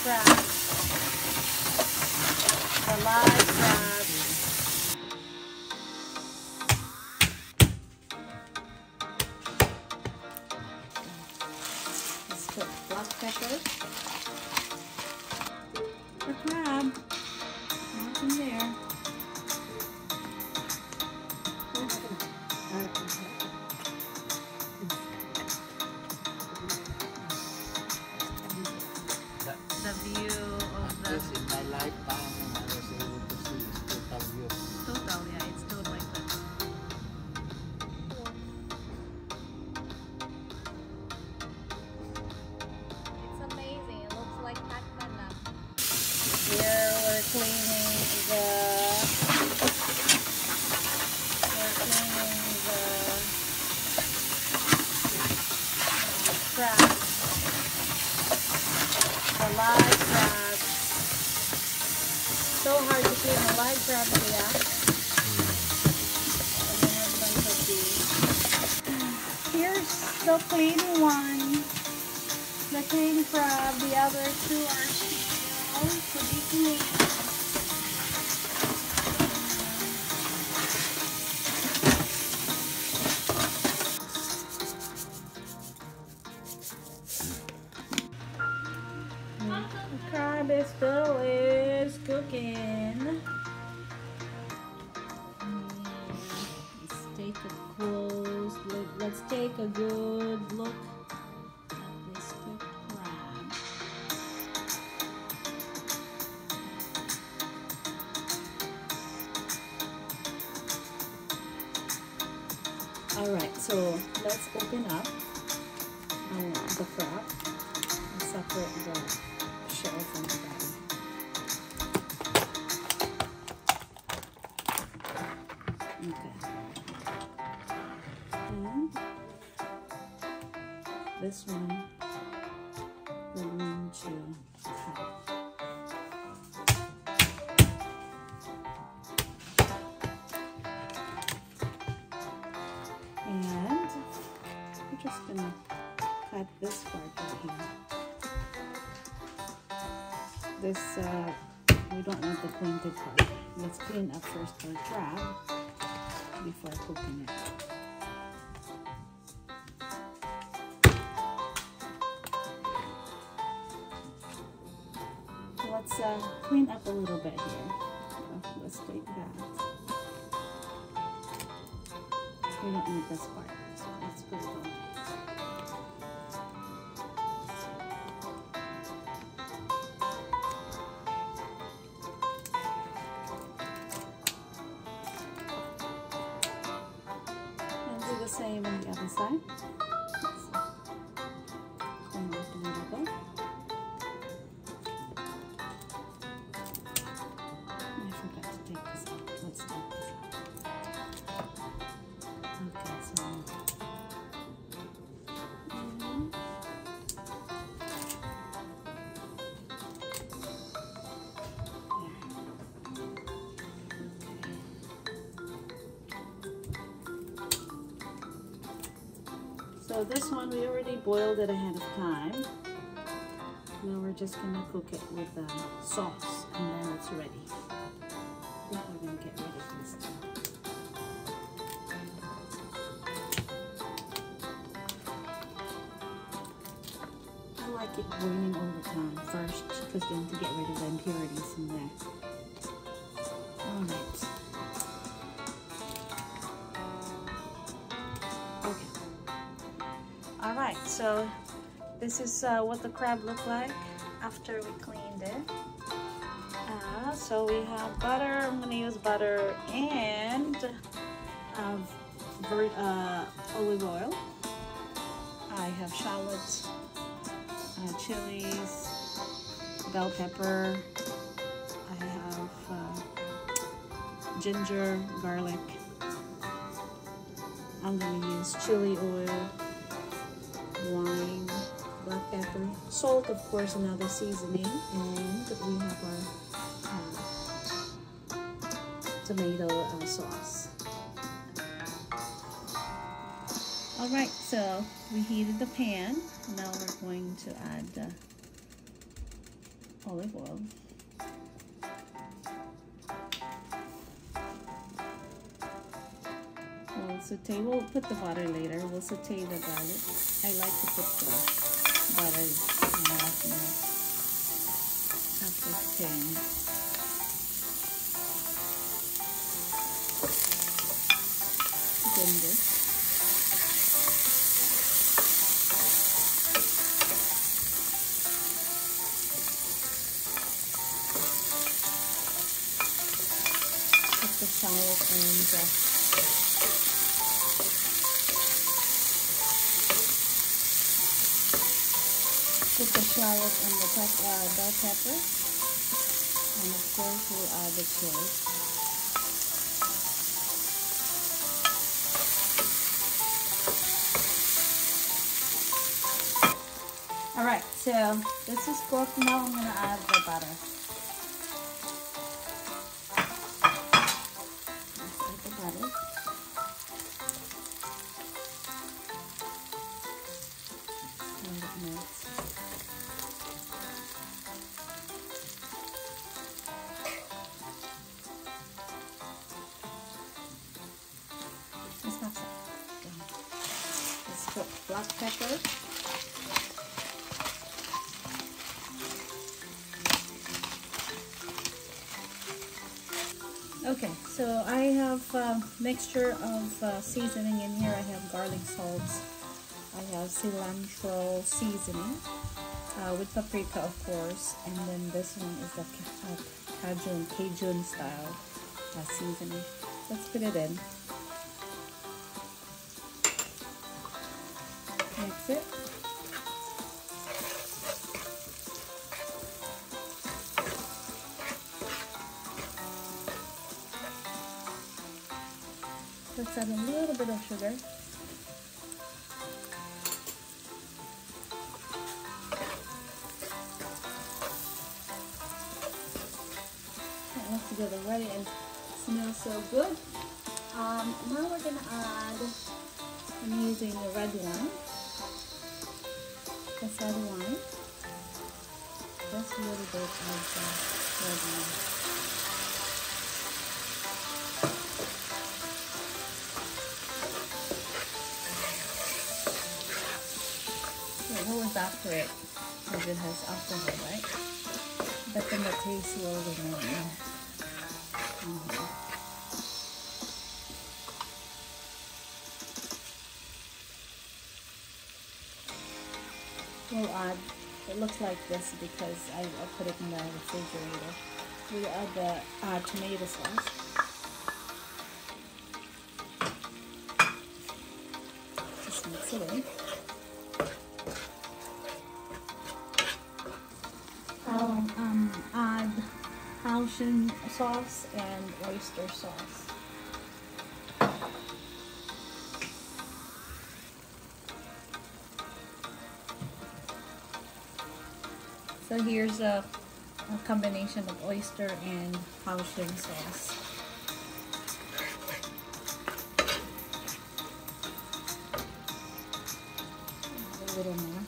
crabs, the live crabs. Let's put black pepper. The crab, nothing there. The view of the... Yes, in my lifetime I was able to see this total view. Total, yeah, it's total eclipse. It's amazing. It looks like Pac-Man now. Here we're cleaning the crabs. The live crabs. So hard to clean a live crab, yeah. And we have a bunch of these. Here's the clean one. The clean crab. The other two are still to be cleaned. The crab still is cooking. Let's take a close look. Let's take a good look at this cooked crab. All right, so let's open up the crab and separate the shell from the body. Okay. And this one we're going to cut. And we're just gonna cut this part right here. This, we don't want the pointed part. Let's clean up first the crab before cooking it. So let's clean up a little bit here. Let's take that. We don't need this part, so let's put it on. And do the same on the other side. Let's clean up a little bit. I forgot to take this out. Let's take this out. Okay, so so this one we already boiled it ahead of time. Now we're just gonna cook it with the sauce and then it's ready. I think we're gonna get rid of this now. I like it boiling all the time first, because then to get rid of the impurities in there. Alright. Okay. Alright, so this is what the crab looked like after we cleaned it. So we have butter. I'm going to use butter and olive oil. I have shallots, chilies, bell pepper. I have ginger, garlic. I'm going to use chili oil, wine, black pepper, salt, of course, another seasoning, and we have our tomato sauce. Alright, so we heated the pan. Now we're going to add olive oil. We'll saute. We'll put the butter later. We'll saute the garlic. I like to put the butter after sauteing it. Ginger. Put the salt and put the shallot and the bell pepper, and of course we'll add the chili. Alright, so this is cooked. Now I'm going to add the butter. Let's add the butter. And it melts. Let's put black pepper. Okay, so I have a mixture of seasoning in here. I have garlic salts. I have cilantro seasoning with paprika, of course. And then this one is the Cajun style seasoning. Let's put it in. Mix it. Let's add a little bit of sugar. That looks together already and smells so good. Now we're gonna add, I'm using the red wine. Let's add wine. Just a little bit of red wine. We'll evaporate because it has alcohol, right? But then the taste will remain. We'll add, it looks like this because I put it in the refrigerator. We'll add the tomato sauce. Just mix it in. I'll add Haitian sauce and oyster sauce. So here's a combination of oyster and Haitian sauce. A little more.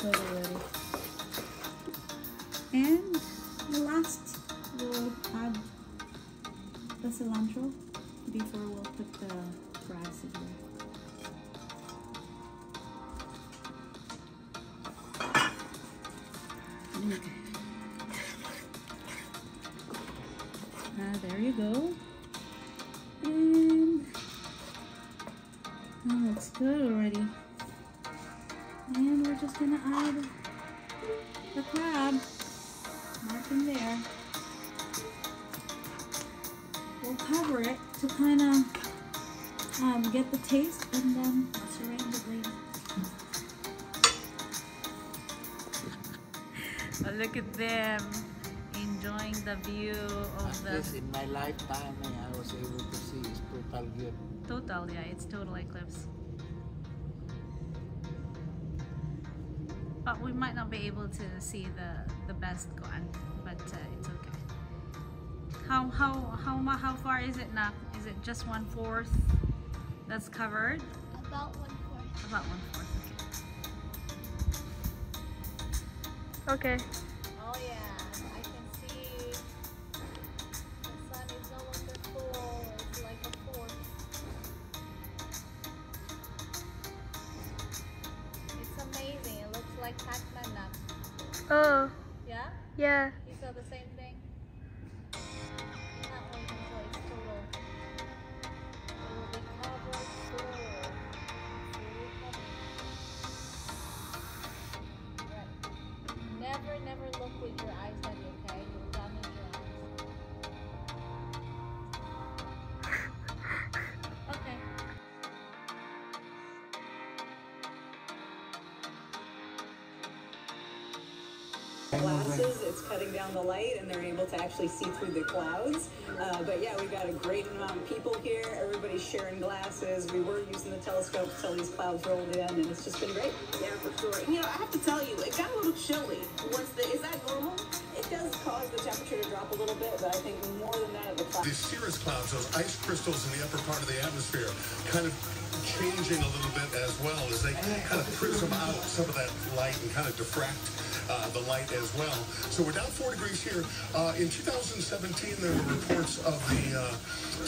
Good already. And the last, we'll add the cilantro before we'll put the crabs in here. Okay. There you go. And that looks good already. And we're just gonna add the crab, nothing there. We'll cover it to kind of get the taste, and then let's arrange it later. Oh, look at them enjoying the view of the. This in my lifetime, I was able to see is total good. Total, yeah, it's total eclipse. But we might not be able to see the best one, but it's okay. How far is it now? Is it just 1/4 that's covered? About 1/4. About 1/4. Okay. Oh yeah, I can see the sun is no longer full. It's like a fourth. It's amazing. It looks like Pac-Man now. Oh, Yeah? yeah. You saw the same thing? Not waiting until it's total. It will be covered full. Fully covered. Right. Never look with your eyes heavy, okay? You'll damage your eyes. Okay. Glasses, it's cutting down the light and they're able to actually see through the clouds. But yeah, we've got a great amount of people here. Everybody's sharing glasses. We were using the telescope until these clouds rolled in, and it's just been great. Yeah, for sure. And, you know, I have to tell you, it got a little chilly. Is that normal? It does cause the temperature to drop a little bit, but I think more than that, the clouds. These cirrus clouds, those ice crystals in the upper part of the atmosphere, kind of changing a little bit as well as they kind of prism out some of that light and kind of diffract the light as well. So we're down 4 degrees here. In 2017, there were reports of the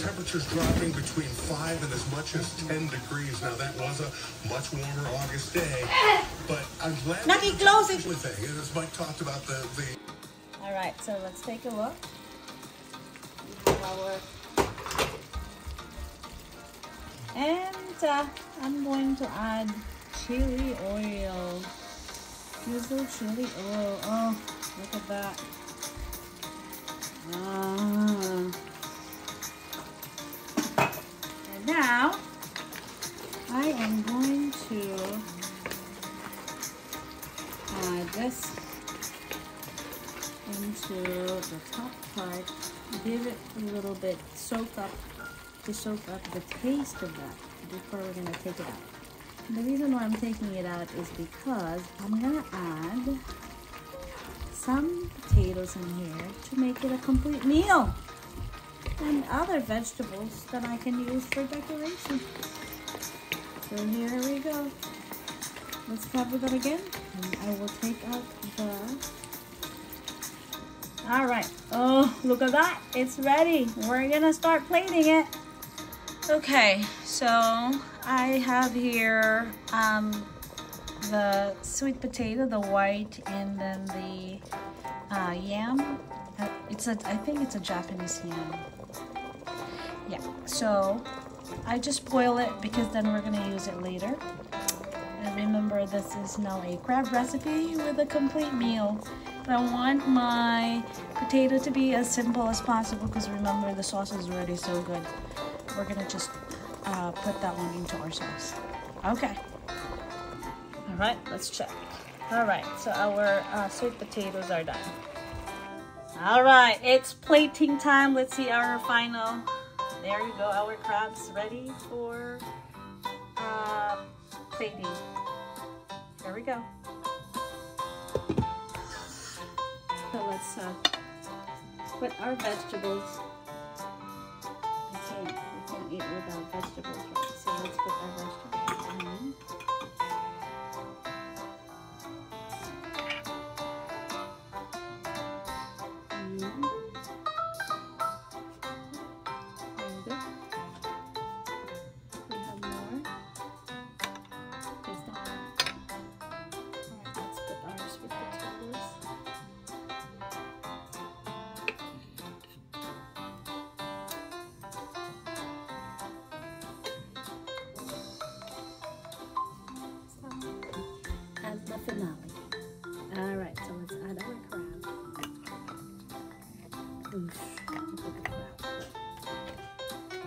temperatures dropping between 5 and as much as 10 degrees. Now that was a much warmer August day, but I'm glad that thing. And as Mike talked about the All right, so let's take a look. And I'm going to add chili oil. Drizzle chili oil. Oh, look at that. And now I am going to add this into the top part. Give it a little bit to soak up the taste of that before we're gonna take it out. The reason why I'm taking it out is because I'm gonna add some potatoes in here to make it a complete meal, and other vegetables that I can use for decoration. So here we go. Let's cover that again, and I will take out the... All right. Oh, look at that. It's ready. We're gonna start plating it. Okay, so I have here the sweet potato, the white, and then the yam. I think it's a Japanese yam. Yeah, so I just boil it because then we're gonna use it later. And remember, this is now a crab recipe with a complete meal. But I want my potato to be as simple as possible because remember, the sauce is already so good. We're gonna just put that one into our sauce. Okay. All right, let's check. All right, so our sweet potatoes are done. All right, it's plating time. Let's see our final. There you go, our crabs ready for plating. Here we go. So let's put our vegetables. We can't eat without vegetables, right? So let's put our vegetables in. There we go. We have more. Just that. Alright, let's put our sweet potatoes. As the finale. Alright, so let's add our crab. Oof, look at the crab.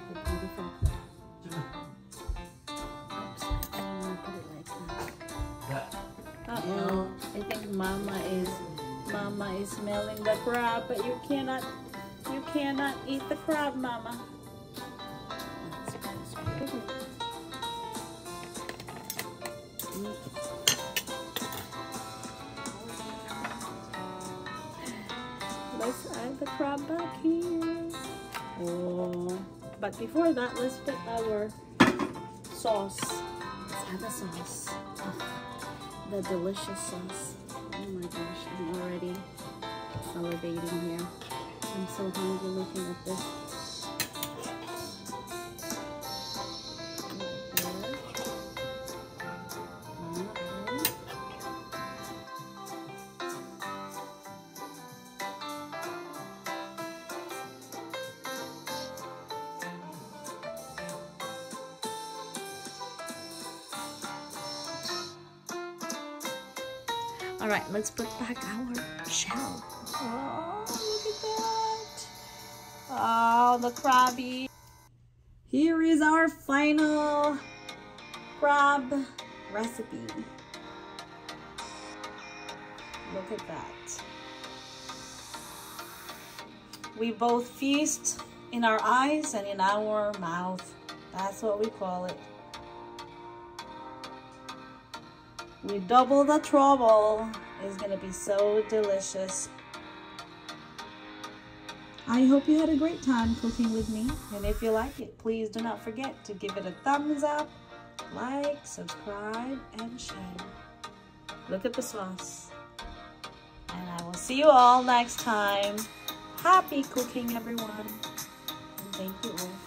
The beautiful crab. Oops, I don't want to put it like that. Uh-oh, I think Mama is smelling the crab, but you cannot eat the crab, Mama. Let's add the crab back here. Oh, but before that, let's put our sauce Let's add the sauce. Oh, the delicious sauce. Oh my gosh, I'm already salivating here. I'm so hungry looking at this. All right, let's put back our shell. Oh, look at that. Oh, the crabby. Here is our final crab recipe. Look at that. We both feast in our eyes and in our mouth. That's what we call it. We double the trouble. It's gonna be so delicious. I hope you had a great time cooking with me. And if you like it, please do not forget to give it a thumbs up, like, subscribe, and share. Look at the sauce. And I will see you all next time. Happy cooking, everyone. And thank you all.